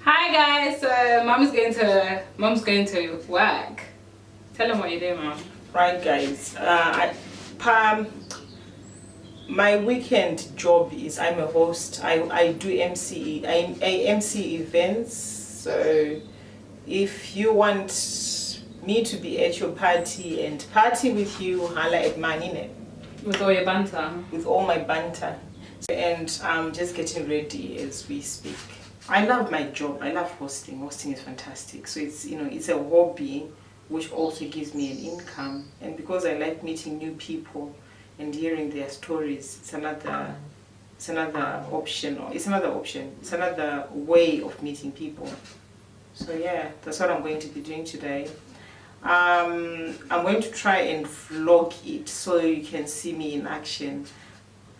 Hi guys, so mom's going to work. Tell them what you're doing, mom. Right, guys. My weekend job is I'm a host. I do MC. I MC events. So if you want me to be at your party and party with you, holla at Manine. With all your banter. With all my banter. And I'm just getting ready as we speak. I love my job. I love hosting. Hosting is fantastic. So it's a hobby which also gives me an income. And because I like meeting new people and hearing their stories, it's another option. It's another way of meeting people. So yeah, that's what I'm going to be doing today. I'm going to try and vlog it so you can see me in action.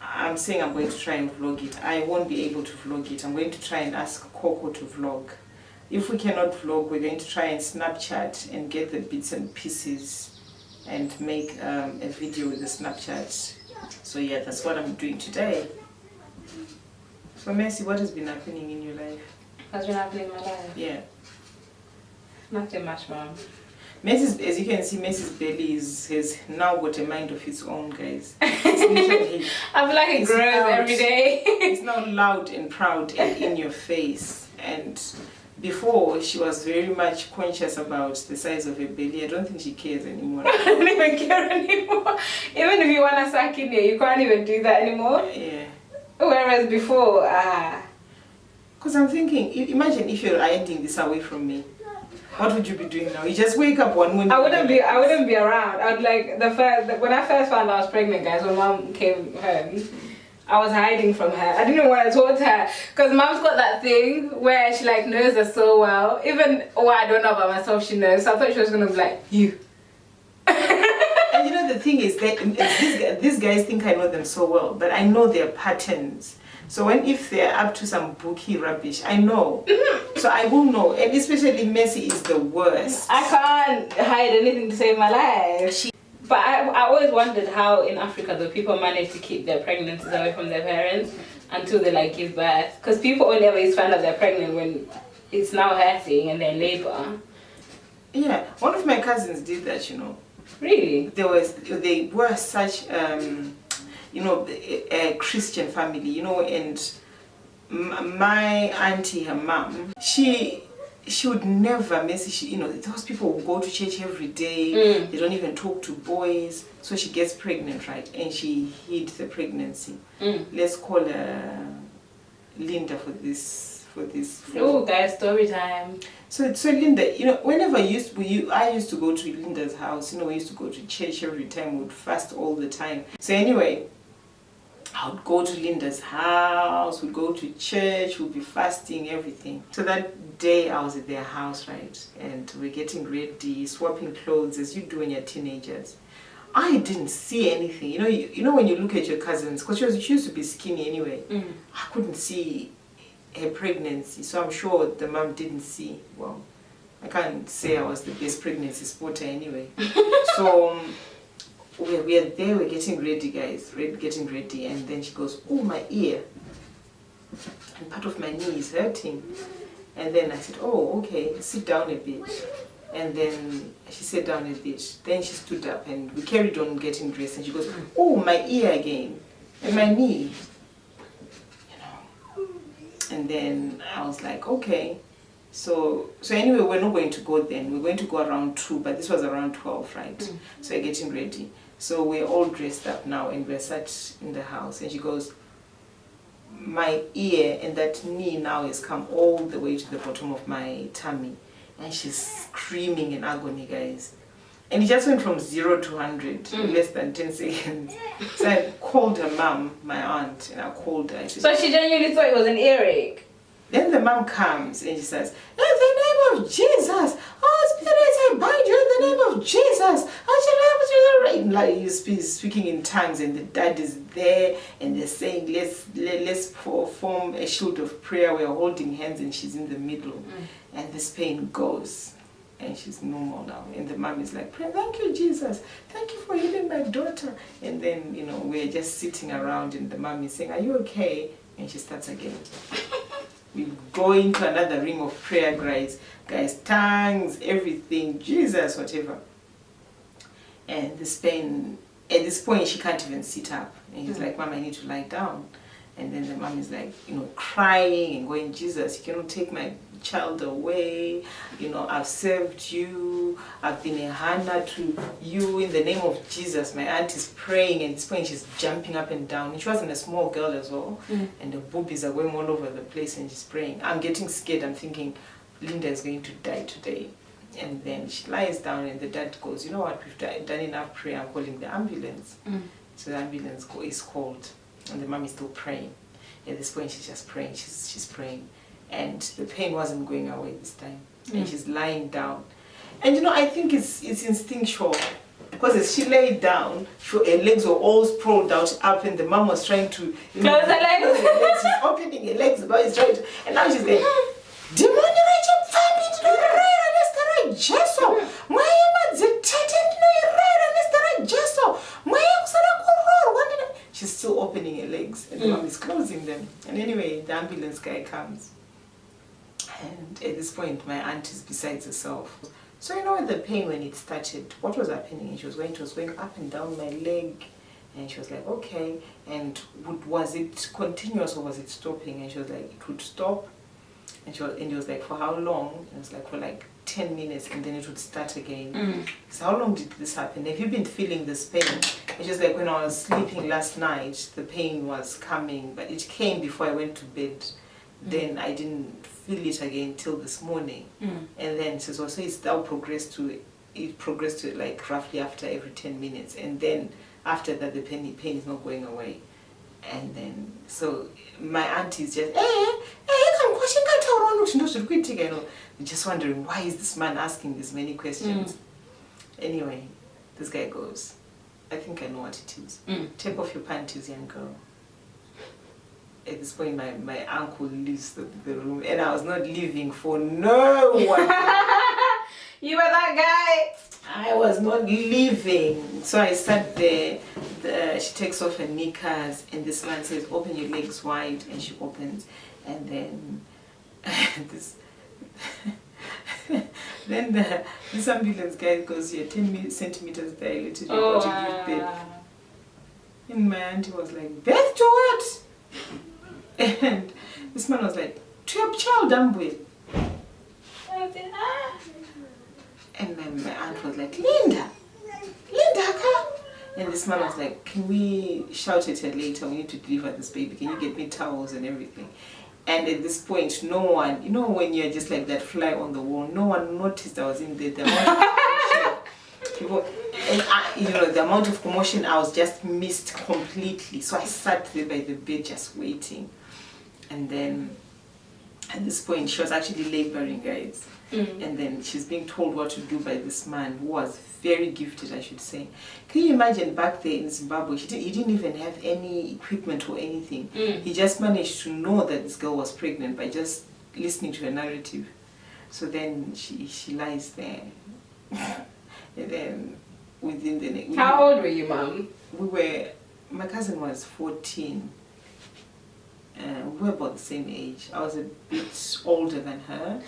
I'm saying I'm going to try and vlog it. I won't be able to vlog it. I'm going to try and ask Coco to vlog. If we cannot vlog, we're going to try and Snapchat and get the bits and pieces and make a video with the Snapchat. So yeah, that's what I'm doing today. So Mercy, what has been happening in your life? What's been happening in my life? Yeah. Nothing much, mom. Macy's, as you can see, Macy's belly has now got a mind of its own, guys. I feel like it grows every day. It's now loud and proud and in your face. And before, she was very much conscious about the size of her belly. I don't think she cares anymore. I don't even care anymore. Even if you want to suck in here, you can't even do that anymore. Yeah. Whereas before, Because I'm thinking, imagine if you're ending this away from me. What would you be doing now? You just wake up one morning. I wouldn't be around. I'd like when I first found out I was pregnant, guys. When mom came home, I was hiding from her. I didn't even want to talk to her because mom's got that thing where she like knows us so well. Even what I don't know about myself, she knows. So I thought she was gonna be like you. And you know the thing is that these guys think I know them so well, but I know their patterns. So if they're up to some bookie rubbish, I know. So I will know. And especially Messi is the worst. I can't hide anything to save my life. But I always wondered how in Africa the people manage to keep their pregnancies away from their parents until they like give birth. Because people only ever used to find out they're pregnant when it's now hurting and they're in labor. Yeah, one of my cousins did that, you know. Really? They were such a Christian family, you know, and my auntie, her mom, she would never message, you know, those people will go to church every day, they don't even talk to boys, so she gets pregnant, right, and she hid the pregnancy. Let's call her Linda for this. Oh, guys, story time. So Linda, you know, whenever I used to go to Linda's house, you know, we used to go to church every time, we would fast all the time. So anyway, I would go to Linda's house, we'd go to church, we'd be fasting, everything. So that day I was at their house, right, and we're getting ready, swapping clothes as you do when you're teenagers. I didn't see anything. You know when you look at your cousins, because she used to be skinny anyway, I couldn't see her pregnancy, so I'm sure the mom didn't see. Well, I can't say I was the best pregnancy spotter anyway. So we're there, we're getting ready, guys, getting ready, and then she goes, oh, my ear and part of my knee is hurting. And then I said, oh, okay, sit down a bit. And then she sat down a bit, then she stood up and we carried on getting dressed, and she goes, oh, my ear again and my knee. And then I was like, okay. So anyway, we're not going to go then. We're going to go around 2, but this was around 12, right? So we're getting ready. So we're all dressed up now and we're sat in the house. And she goes, my ear and that knee now has come all the way to the bottom of my tummy. And she's screaming in agony, guys. And it just went from 0 to 100 in less than 10 seconds. So I called her mom, my aunt, and I called her. So she genuinely thought it was an earache? Then the mom comes and she says, in the name of Jesus, oh spirits, I bind you in the name of Jesus. Like he's speaking in tongues, and the dad is there, and they're saying, let's form a shield of prayer. We're holding hands, and she's in the middle, and this pain goes. And she's normal now. And the mom is like, thank you, Jesus. Thank you for healing my daughter. And then, we're just sitting around and the mom is saying, are you okay? And she starts again. We go into another ring of prayer, guys, tongues, everything, Jesus, whatever. And this pain, at this point, she can't even sit up. And he's like, Mom, I need to lie down. And then the mom is like, crying and going, Jesus, you cannot take my child away. I've served you. I've been a Hannah to you in the name of Jesus. My aunt is praying, and at this point she's jumping up and down. And she wasn't a small girl as well. And the boobies are going all over the place, and she's praying. I'm getting scared. I'm thinking, Linda is going to die today. And then she lies down, and the dad goes, you know what, we've done enough prayer. I'm calling the ambulance. So the ambulance is called. And the mom is still praying. At this point, she's just praying. She's praying, and the pain wasn't going away this time. And she's lying down, and I think it's instinctual, because as she lay down, her legs were all sprawled out up, and the mom was trying to close her legs. She's opening her legs, but he's trying to, and now she's like, she's still opening her legs, and the mom is closing them. And anyway, the ambulance guy comes, and at this point my aunt is besides herself. So with the pain, when it started, what was happening? And she was going up and down my leg, and she was like, okay. And was it continuous or was it stopping? And she was like, it would stop. And it was like, for how long? And it was like, for like 10 minutes, and then it would start again. So how long did this happen? Have you been feeling this pain? It's just like when I was sleeping last night, the pain was coming, but it came before I went to bed. Then I didn't feel it again till this morning. And then so it's now progressed to like roughly after every 10 minutes. And then after that, the pain is not going away. And then, so my auntie is just, just wondering, why is this man asking these many questions? Anyway, this guy goes, I think I know what it is. Take off your panties, young girl. At this point, my uncle leaves the room, and I was not leaving for no one. You were that guy. I was not leaving. So I sat there. She takes off her knickers, and this man says, open your legs wide, and she opens. And then this ambulance guy goes, you're 10 centimeters dilated, you've got to give birth. And my auntie was like, birth to what? And this man was like, to your child, Ambwe. And then my aunt was like, Linda, come. And this man was like, can we shout at her later? We need to deliver this baby. Can you get me towels and everything? And at this point, no one, when you're just like that fly on the wall, no one noticed I was in there. The amount of commotion, I was just missed completely. So I sat there by the bed just waiting. And then at this point, she was actually laboring, guys. And then she's being told what to do by this man, who was very gifted, I should say. Can you imagine back there in Zimbabwe, he didn't even have any equipment or anything. He just managed to know that this girl was pregnant by just listening to her narrative. So then she lies there. And then within the next... How old were you, Mom? My cousin was 14. We were about the same age. I was a bit older than her.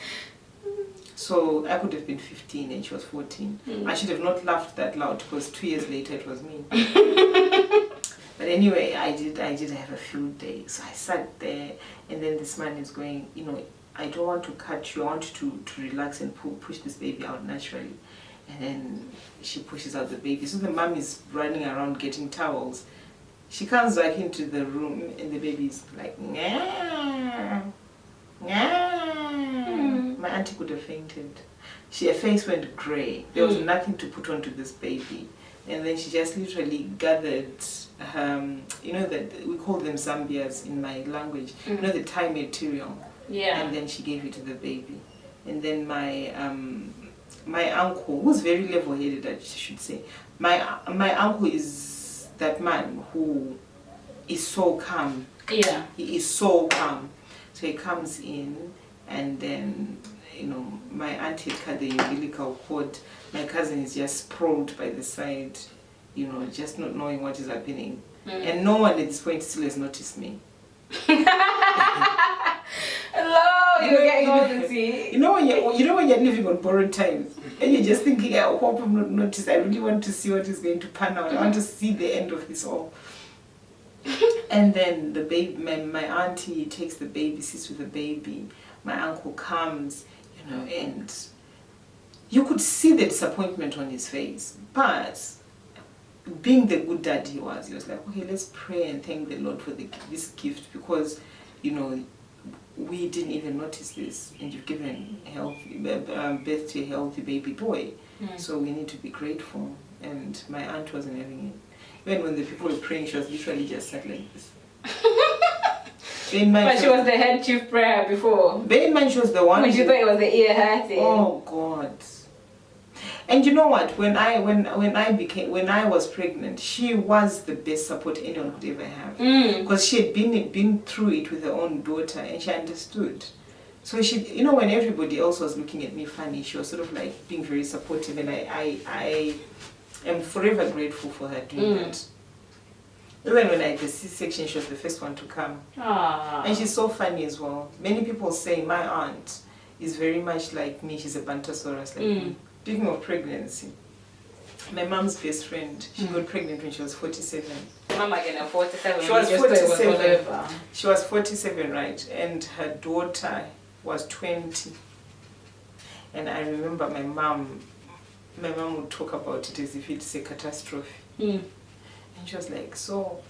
So I could have been 15 and she was 14. I should have not laughed that loud because 2 years later it was me. But anyway, I did have a field day. So I sat there, and then this man is going, I don't want to cut you. I want you to relax and push this baby out naturally. And then she pushes out the baby. So the mom is running around getting towels. She comes back into the room, and the baby's like, Nyah. My auntie could have fainted. Her face went grey. There was nothing to put onto this baby. And then she just literally gathered, that we call them zambias in my language, the Thai material. Yeah. And then she gave it to the baby. And then my uncle, who's very level-headed, I should say, my uncle is that man who is so calm. Yeah. He is so calm. So he comes in, and then, my auntie had cut the umbilical cord. My cousin is just sprawled by the side, just not knowing what is happening. And no one at this point still has noticed me. Hello, you're getting all the tea. You know when you're living on borrowed times and you're just thinking, I hope I'm not noticed. I really want to see what is going to pan out. I want to see the end of this all. And then the baby, my auntie takes the baby, sits with the baby. My uncle comes, and you could see the disappointment on his face. But being the good dad he was like, okay, let's pray and thank the Lord for this gift, because, we didn't even notice this, and you've given birth to a healthy baby boy. So we need to be grateful. And my aunt wasn't having it. Even when the people were praying, she was literally just sat like this. But she was the head chief prayer before. Bear in mind, she was the one. When she thought it was the ear hurting. Oh God. And you know what? When I was pregnant, she was the best support anyone could ever have. Because she had been through it with her own daughter, and she understood. So she, when everybody else was looking at me funny, she was sort of like being very supportive, and I am forever grateful for her doing that. Even when I had the C-section, she was the first one to come. Aww. And she's so funny as well. Many people say my aunt is very much like me. She's a Bantosaurus like me. Speaking of pregnancy, my mom's best friend, she got pregnant when she was 47. Mama again, 47. She was 47. She was 47, right? And her daughter was 20. And I remember my mom would talk about it as if it's a catastrophe. And she was like, so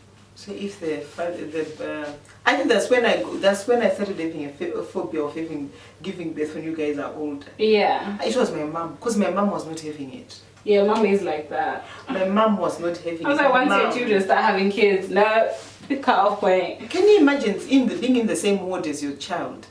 if the father, I think that's when I started having a phobia of giving birth when you guys are older. Yeah. It was my mom, because my mom was not having it. Yeah, mom is like that. My mom was not having it. I was like, once your children start having kids, no, the cut off point. Can you imagine being in the same ward as your child?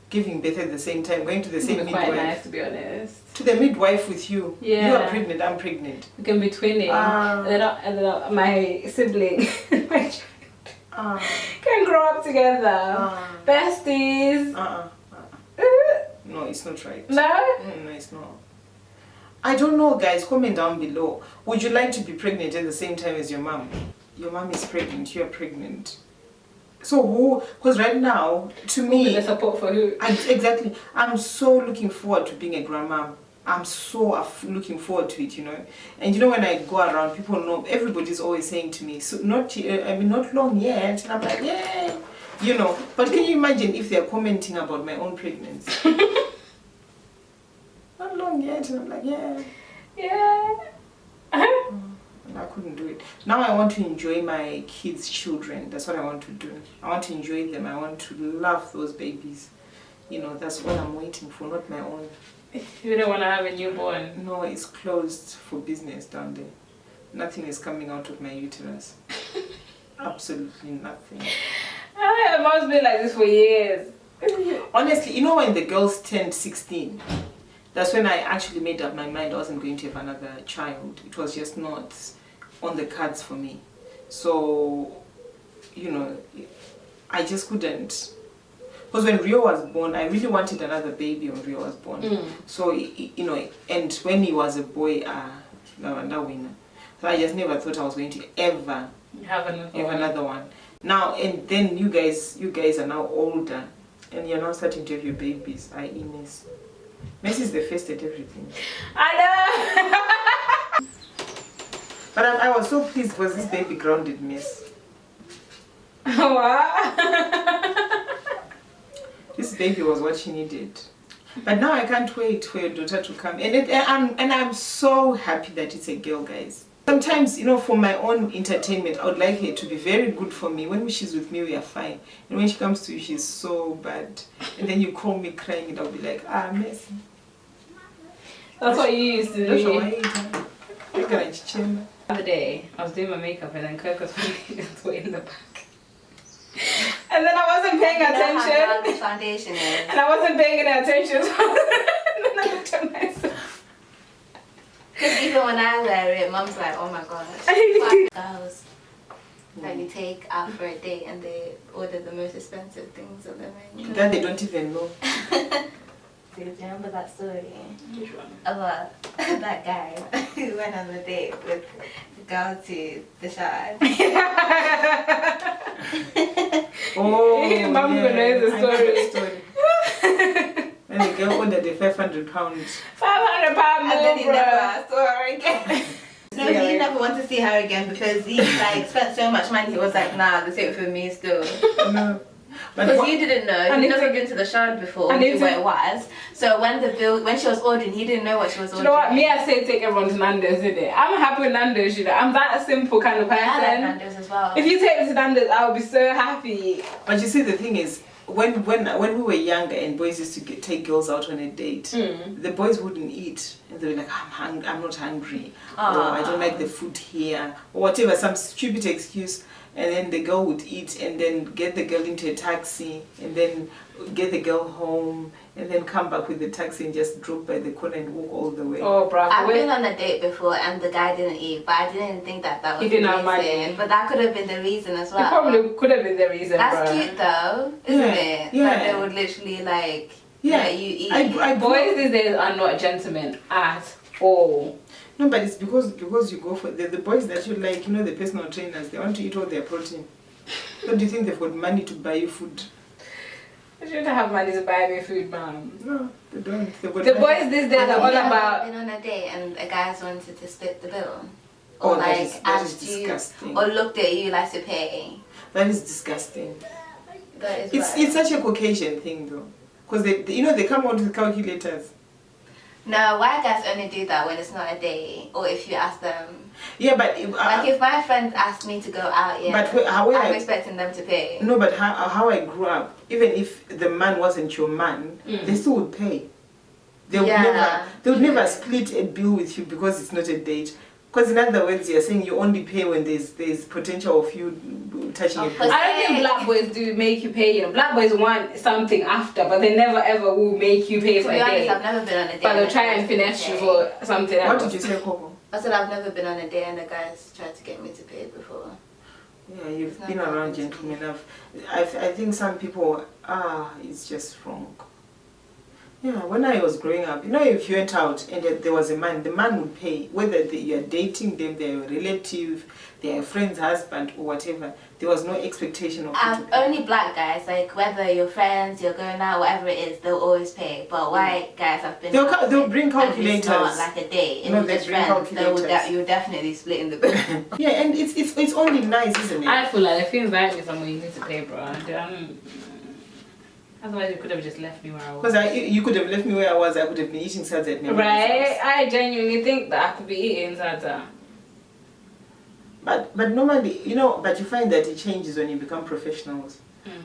Giving birth at the same time, going to the same midwife. Quite nice, to be honest. To the midwife with you. Yeah. You are pregnant, I'm pregnant. We can be twinning. And then my sibling, my child, can grow up together. Besties. No, it's not right. No? No, it's not. I don't know, guys. Comment down below. Would you like to be pregnant at the same time as your mom? Your mom is pregnant, you are pregnant. So who, because right now, to me... the support for who? Exactly. I'm so looking forward to being a grandma. I'm so looking forward to it, And when I go around, people know, everybody's always saying to me, so not long yet. And I'm like, yeah, But can you imagine if they're commenting about my own pregnancy? Not long yet. And I'm like, yeah. Yeah. And I couldn't do it. Now I want to enjoy my kids' children. That's what I want to do. I want to enjoy them. I want to love those babies. That's what I'm waiting for, not my own. You don't want to have a newborn? No, it's closed for business down there. Nothing is coming out of my uterus. Absolutely nothing. It must be like this for years. Honestly, when the girls turned 16, that's when I actually made up my mind I wasn't going to have another child. It was just not on the cards for me. So, I just couldn't. Because when Rio was born, I really wanted another baby when Rio was born. So, and when he was a boy, no winner. So I just never thought I was going to ever have another one. Now, and then you guys are now older, and you're now starting to have your babies. Ines. Messi is the first at everything. I know! But I was so pleased because this baby grounded Miss. What? This baby was what she needed. But now I can't wait for your daughter to come. And I'm so happy that it's a girl, guys. Sometimes, for my own entertainment, I would like her to be very good for me. When she's with me, we are fine. And when she comes to you, she's so bad. And then you call me crying and I'll be like, Messi. That's what you used to do. The other day, I was doing my makeup and then Kirk was in the back. And then I wasn't paying attention. How the foundation is. And I wasn't paying any attention. So then I looked at myself. Because even when I wear it, mom's like, oh my gosh. Girls that you take out for a date and they order the most expensive things on the menu. That they don't even know. Do you remember that story? Which one? About that guy who went on a date with the girl to the shard? Oh, Mom yeah, knows the I know story. the story. And the girl ordered the £500. £500 And then he more, bruh. never saw her again. No, he never wanted to see her again because he like spent so much money. He was like, nah, this ain't for me still. No. But Because what- he didn't know. And He'd it's never a- been to the shard before. and He knew it's where a- it was. So when she was ordering, he didn't know what she was Do ordering. you know what? Me, I say take everyone to Nando's, innit? I'm happy with Nando's, you know. I'm that simple kind of person. I like Nando's as well. If you take me to Nando's, I'll be so happy. But you see, the thing is, when we were younger and boys used to take girls out on a date, the boys wouldn't eat. And they were like, I'm not hungry. Or I don't like the food here. Or whatever, some stupid excuse. And then the girl would eat and then get the girl into a taxi and then get the girl home and then come back with the taxi and just drop by the corner and walk all the way. Oh, bruv. I've been on a date before and the guy didn't eat, but I didn't think that was He didn't the have money. reason. But that could have been the reason as It well. probably could have been the reason, That's bruh. cute though, isn't Yeah, it? yeah. That they would literally like let you eat. I Boys these days are not gentlemen at all. No, but it's because you go for the boys that you like, you know, the personal trainers, they want to eat all their protein. So do you think they've got money to buy you food? I shouldn't have money to buy me food, man. No, they don't. They've got The money. boys these days are Have all you ever about. been on a date and a guy's wanted to split the bill? Oh, Or that like is asked disgusting. you or looked at you like to pay? That is disgusting. That is It's such a Caucasian thing though, because they come out with calculators. No, white guys only do that when it's not a date or if you ask them. Yeah, but Like if my friend asked me to go out, yeah, But I'm expecting them to pay. no, but how I grew up, even if the man wasn't your man, they still would pay. They would never split a bill with you because it's not a date. Because in other words, you're saying you only pay when there's potential of you touching a bill. I don't think black boys do make you pay. You know, black boys want something after, but they never ever will make you pay To for be a honest, date. I've never been on a date. But they'll and try a and guy's finesse you pay. for something else. What did you say, Coco? I said I've never been on a date and the guys tried to get me to pay before. Yeah, you've It's not been around happened to gentlemen me. enough. I think some people, it's just wrong. Yeah, when I was growing up, you know, if you went out and there was a man, the man would pay. Whether you're dating them, they're a relative, they're a friend's husband or whatever, there was no expectation of you to pay. Only black guys, like whether you're friends, you're going out, whatever it is, they'll always pay. But white guys have been They'll bring and calculators. it's not like a date. No, It's they just bring friends. calculators. You're definitely splitting the bill. Yeah, and it's only nice, isn't it? I feel like if you invite me somewhere, you need to pay, bro. Otherwise, you could have just left me where I was. Because you could have left me where I was, I could have been eating salads at Nemi's Right? house. I genuinely think that I could be eating Zaza. But normally, you know, but you find that it changes when you become professionals.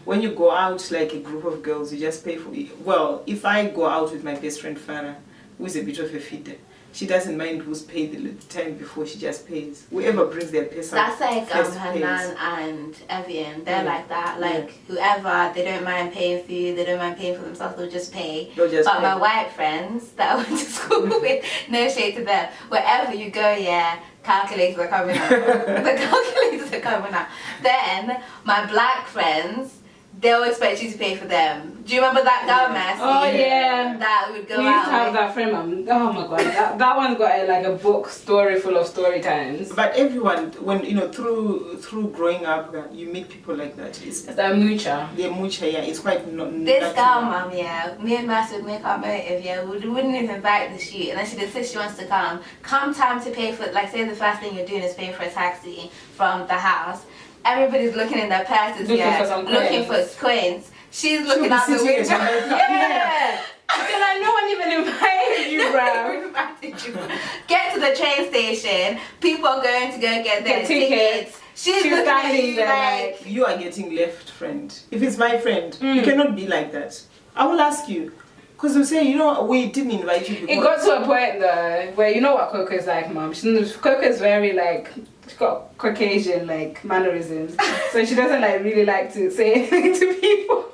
When you go out like a group of girls, you just pay for it. Well, if I go out with my best friend Farah, who is a bit of a feeder, she doesn't mind who's paid the time before, she just pays. Whoever brings their person That's like first Hanan and Evian. They're Yeah. like that. Like whoever, they don't mind paying for you, they don't mind paying for themselves, they'll just pay. They'll just But pay. my white friends that I went to school with, no shade to them. Wherever you go, yeah, calculators are coming out. The calculators are coming out. Then my black friends, they'll expect you to pay for them. Do you remember that girl, Massey? Oh, yeah. That would go We used out to have with. that friend, oh my god, that one's got like a book story full of story times. But everyone, when you know, through growing up, you meet people like that. It's a moocher. They're mucha, yeah. It's quite not. This natural. girl, mum, yeah, me and Mass would make our motive, yeah, we wouldn't even invite the shoot, and then she insists she wants to come. Come time to pay for, like, say the first thing you're doing is paying for a taxi from the house. Everybody's looking in their purses, Looking yeah, for some looking coins. for coins. She's She'll looking be out the sitting window. at her- Yeah! Because like, no one even invited you, bro. Invited you. Get to the train station. People are going to go get their Get tickets. She's She's looking at standing you there like, You are getting left, friend. If it's my friend, you cannot be like that. I will ask you. Because you say, you know, we didn't invite you because... It got to a point though where you know what Coco's like, mom. Coco's very like, she's got Caucasian like mannerisms, so she doesn't like really like to say anything to people.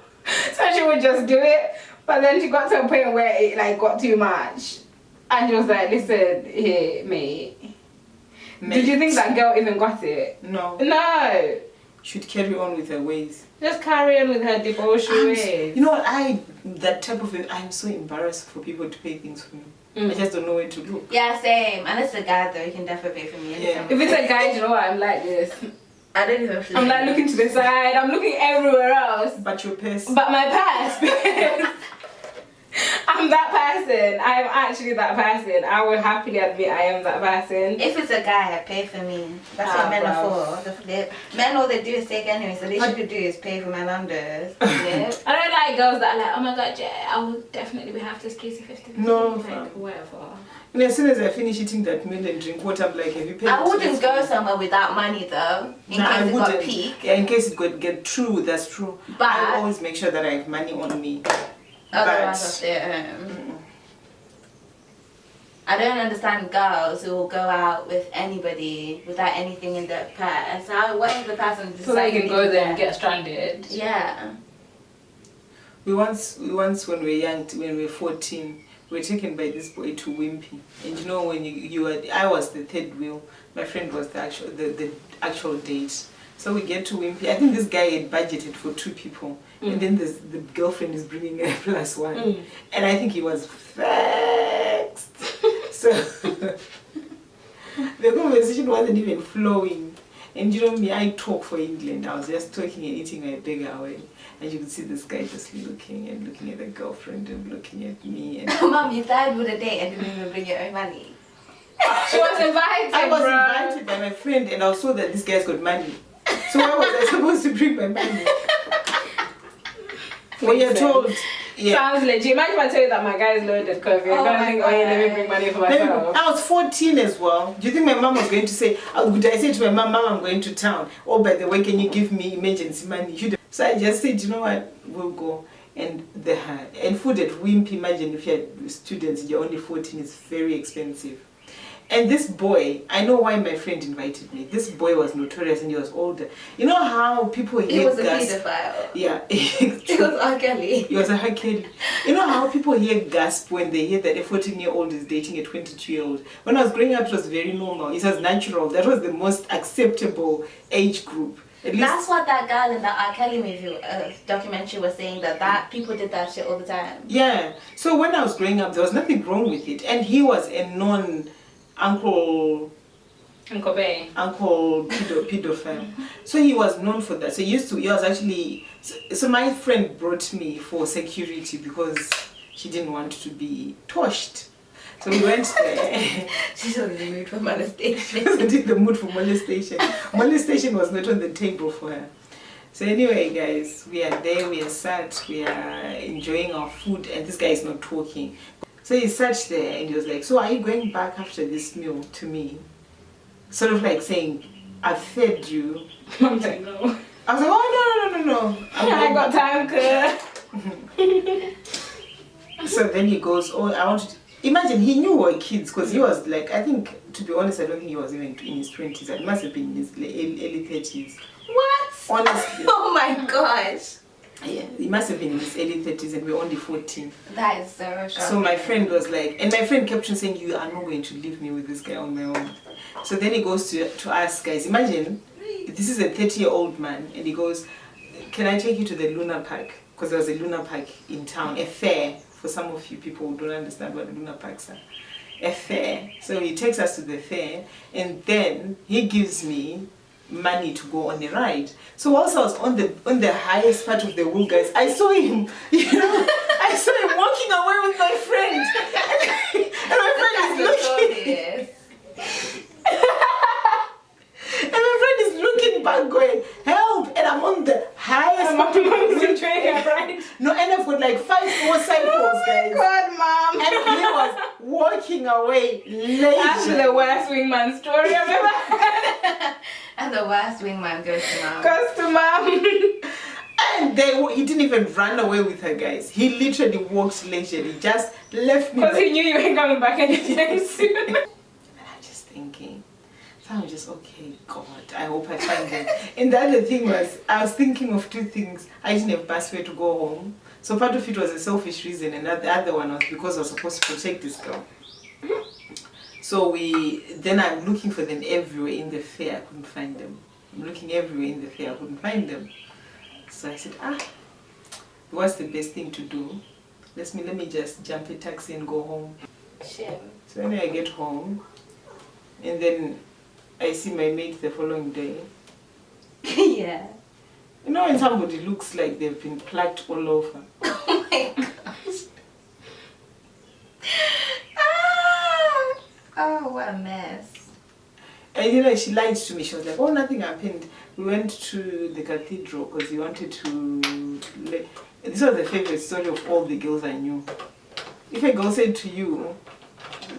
So she would just do it. But then she got to a point where it like got too much, and she was like, "Listen, here, mate. Did you think that girl even got it? No. No. Should carry on with her ways. Just carry on with her debauchery ways. You know what? That type of I'm so embarrassed for people to pay things for me. I just don't know where to look. Yeah, same. And it's a guy though, you can definitely pay for me. Yeah. If it's a guy, you know what? I'm like this. I don't even feel I'm like looking to the side. I'm looking everywhere else. But your purse. But my purse. I'm that person. I'm actually that person. I will happily admit I am that person. If it's a guy, pay for me. That's what men are for. Men, all they do is take anyway, so they should do is pay for my landers. Yeah. I don't like girls that are like, oh my god, yeah, I will definitely have to squeeze you 50. No, like, whatever. And as soon as I finish eating that meal and drink water, I'm like, have you paid? I wouldn't go somewhere without money though, in case it got peak. Yeah, in case it could get true, that's true. But I always make sure that I have money on me. Otherwise, I'll stay at home. I don't understand girls who will go out with anybody without anything in their purse. What if the person decides so they can go there and get stranded? Yeah. We once when we were young, when we were 14, we were taken by this boy to Wimpy. And you know when I was the third wheel, my friend was the actual date. So we get to Wimpy. I think this guy had budgeted for 2 people. And then the girlfriend is bringing a +1. And I think he was vexed. So the conversation wasn't even flowing. And you know me, I talk for England. I was just talking and eating my burger away. And you could see this guy just looking at the girlfriend and looking at me. And Mom, you died with a date and didn't even bring your own money. She was invited. I was invited by my friend and I saw that this guy's got money. So why was I supposed to bring my money? When you're told, yeah. Sounds legit. Imagine if I tell you that my guy is loaded because you're gonna think, oh yeah, let me bring money for myself. I was 14 as well. Do you think my mom was going to say, would I say to my mom, I'm going to town? Oh, by the way, can you give me emergency money? So I just said, you know what, we'll go. And food at Wimpy, imagine if you had students and you're only 14, it's very expensive. And this boy, I know why my friend invited me. This boy was notorious and he was older. You know how people hear He was gas? a pedophile. Yeah. He was R. Kelly. He was a R. Kelly. You know how people hear gasp when they hear that a 14-year-old is dating a 22-year-old? When I was growing up, it was very normal. It was natural. That was the most acceptable age group. That's what that girl in the R. Kelly movie documentary was saying, that people did that shit all the time. Yeah. So when I was growing up, there was nothing wrong with it. And he was a Uncle pedophile. So he was known for that. So he was actually, so my friend brought me for security because she didn't want to be toshed. So we went there. She's not in the mood for molestation. She wasn't in the mood for molestation. Molestation was not on the table for her. So anyway, guys, we are there, we are sat, we are enjoying our food, and this guy is not talking. So he sat there and he was like, so are you going back after this meal to me? Sort of like saying, I've fed you. I'm like, no. I was like, oh, no. I got time, So then he goes, oh, I want to... Imagine, he knew we were kids because he was like, I think, to be honest, I don't think he was even in his 20s. It must have been in his early 30s. What? Honestly. Oh my gosh. Yeah, he must have been in his early 30s and we're only 14. That is so shocking. So my friend was like, and my friend kept on saying, you are not going to leave me with this guy on my own. So then he goes to us guys, imagine, this is a 30-year-old man, and he goes, can I take you to the Luna Park? Because there was a Luna Park in town, a fair, for some of you people who don't understand what Luna Parks are. A fair. So he takes us to the fair, and then he gives me money to go on a ride. So whilst I was on the highest part of the wheel, guys, I saw him, I saw him walking away with my friend. And my friend is looking. And my friend is looking back going, help! And I'm on the highest part of the wheel. right? No, and I've got like 5 more cycles, guys. God, Mom. And he was walking away later. That's the worst wingman story I've ever had. And the worst wingman goes to Mom. Goes to Mom. And he didn't even run away with her, guys. He literally walked leisurely. He just left me. Because he knew you weren't coming back anytime soon. And I'm just thinking, so I'm just, okay, God, I hope I find them. And the other thing was, I was thinking of 2 things. I didn't have bus fare to go home. So part of it was a selfish reason, and the other one was because I was supposed to protect this girl. So then I'm looking for them everywhere in the fair. I couldn't find them. I'm looking everywhere in the fair. I couldn't find them. So I said, what's the best thing to do? Let me just jump a taxi and go home. Shit. So when I get home, and then I see my mate the following day. Yeah. You know when somebody looks like they've been plucked all over? Oh my gosh. Oh, what a mess. And you know, she lied to me. She was like, oh, nothing happened. We went to the cathedral because we wanted to... This was the favorite story of all the girls I knew. If a girl said to you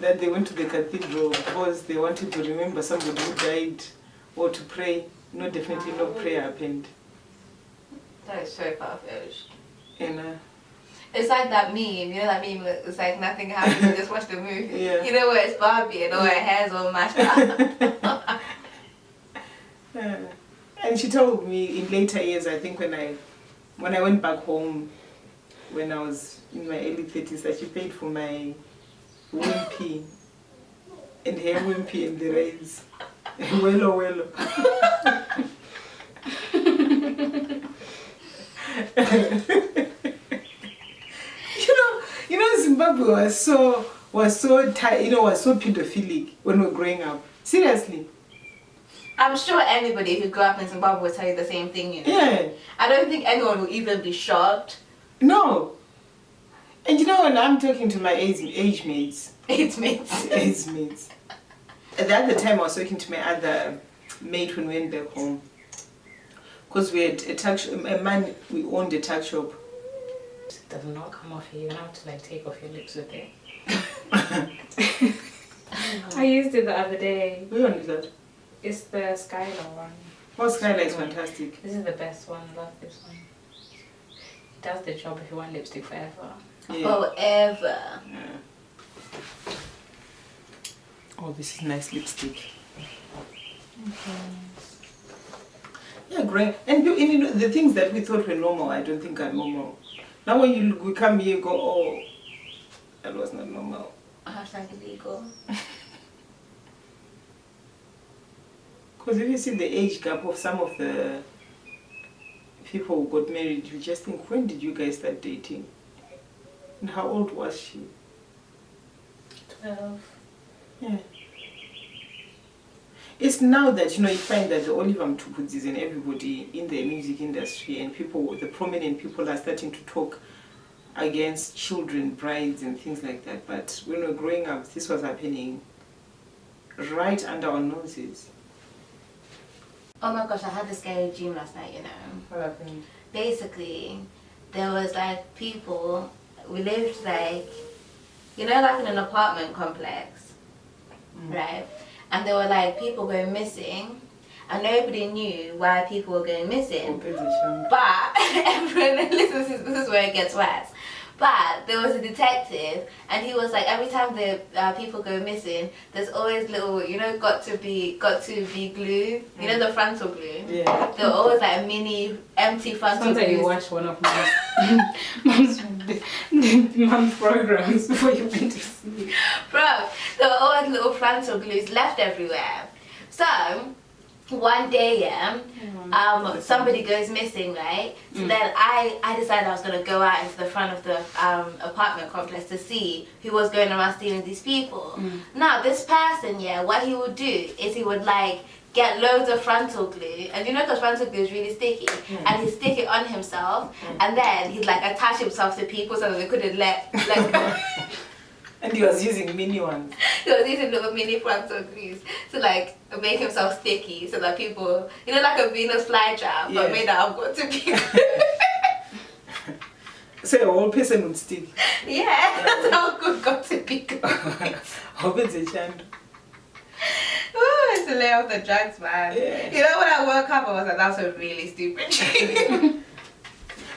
that they went to the cathedral because they wanted to remember somebody who died or to pray, no, definitely no prayer happened. That is so far-fetched. And It's like that meme, you know that meme, it's like nothing happened, you just watch the movie. Yeah. You know where it's Barbie and all her hair's all mashed up. and she told me in later years, I think when I went back home, when I was in my early 30s, that she paid for my wimpy and hair wimpy and the rays. Wello. You know, Zimbabwe was so tight, you know, was so pedophilic when we were growing up. Seriously. I'm sure anybody who grew up in Zimbabwe will tell you the same thing, you know. Yeah. I don't think anyone will even be shocked. No. And you know, when I'm talking to my age mates. Age mates. Age mates. At the other time, I was talking to my other mate when we went back home. Because we had we owned a tuck shop. It does not come off here. You have to like take off your lips with it. I used it the other day. Which one is that? It's the Skylar one. Oh, Skylar is fantastic. This is the best one. I love this one. It does the job if you want lipstick forever. Yeah. Forever. Yeah. Oh, this is nice lipstick. Yeah, great. And you know, the things that we thought were normal, I don't think are normal. Now when we come here, you go, oh, that was not normal. Hashtag illegal. Because if you see the age gap of some of the people who got married, you just think, when did you guys start dating? And how old was she? 12. Yeah. It's now that, you know, you find that the Oliver Mtupudzis and everybody in the music industry and people, the prominent people are starting to talk against children, brides and things like that. But when we were growing up, this was happening right under our noses. Oh my gosh, I had this scary dream last night, you know. What happened? Basically, there was like people, we lived like, you know, like in an apartment complex, right? And there were like people going missing, and nobody knew why people were going missing. But everyone, listen, this is where it gets worse. But there was a detective, and he was like, every time the people go missing, there's always little, you know, got to be glue, you know, the frontal glue. Yeah. There were always like mini empty frontal Sounds like you glues. watched one of mom's programs before you went to sleep. Bro, there were always little frontal glues left everywhere. So one day, yeah, somebody goes missing, right? So then I decided I was gonna go out into the front of the apartment complex to see who was going around stealing these people. Now this person, yeah, what he would do is he would like get loads of frontal glue, and you know because frontal glue is really sticky, and he'd stick it on himself, and then he'd like attach himself to people so that they couldn't let go. And he was using mini ones. He was using little mini frontal glues to like make himself sticky so that people, you know, like a Venus flytrap, but made out of got to people. So a whole person would stick. Yeah, that's how good got to be. Hope it's a chand. Oh, it's the lay off the drugs, man. Yeah. You know, when I woke up, I was like, that's a really stupid dream.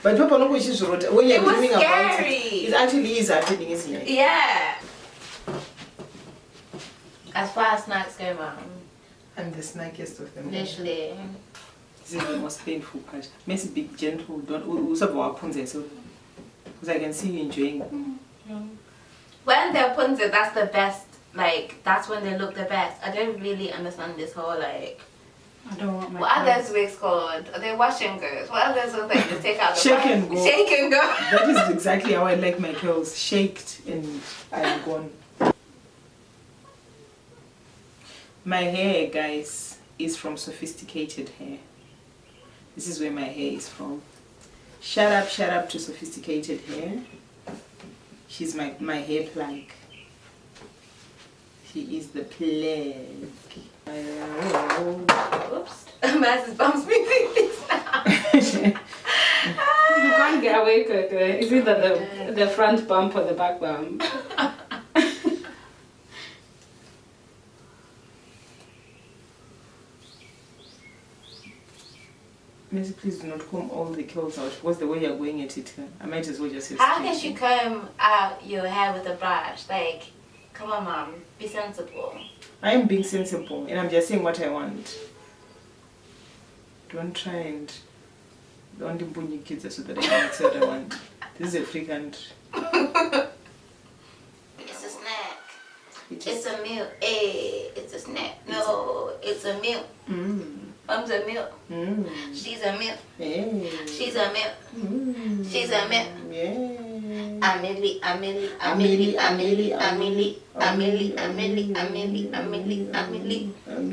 But people know when you're was dreaming about scary. it actually is happening, isn't it? Yeah. As far as snacks go, man. I'm the snackiest of them. Literally. This is the most painful part. Makes it be gentle. Don't also because I can see you enjoying it. When they're punza, that's the best. Like, that's when they look the best. I don't really understand this whole, like, I don't want my What are clothes. those wigs called? Are they wash and goes? What are those ones that you take out the Shake bun? and go. Shake and go. That is exactly how I like my curls. Shaked and I'm gone. My hair, guys, is from Sophisticated Hair. This is where my hair is from. Shout out to Sophisticated Hair. She's my hair plug. She is the plug. Oops. Massive bumps me this now. You can't get away with it. It's either the front bump or the back bump. Missy, please do not comb all the curls out. What's the way you're going at it? I might as well just have How straight can she hair. comb out your hair with a brush? Like, come on, mom, be sensible. I am being sensible and I'm just saying what I want. Don't try and don't impunye your kids so that I can say what I want. This is a free country. It's a snack. It It's is. a meal. Hey, it's a snack. No, it's a meal. Mom's a meal. She's a meal. Hey. She's a meal. She's a meal. Yeah. Amelie.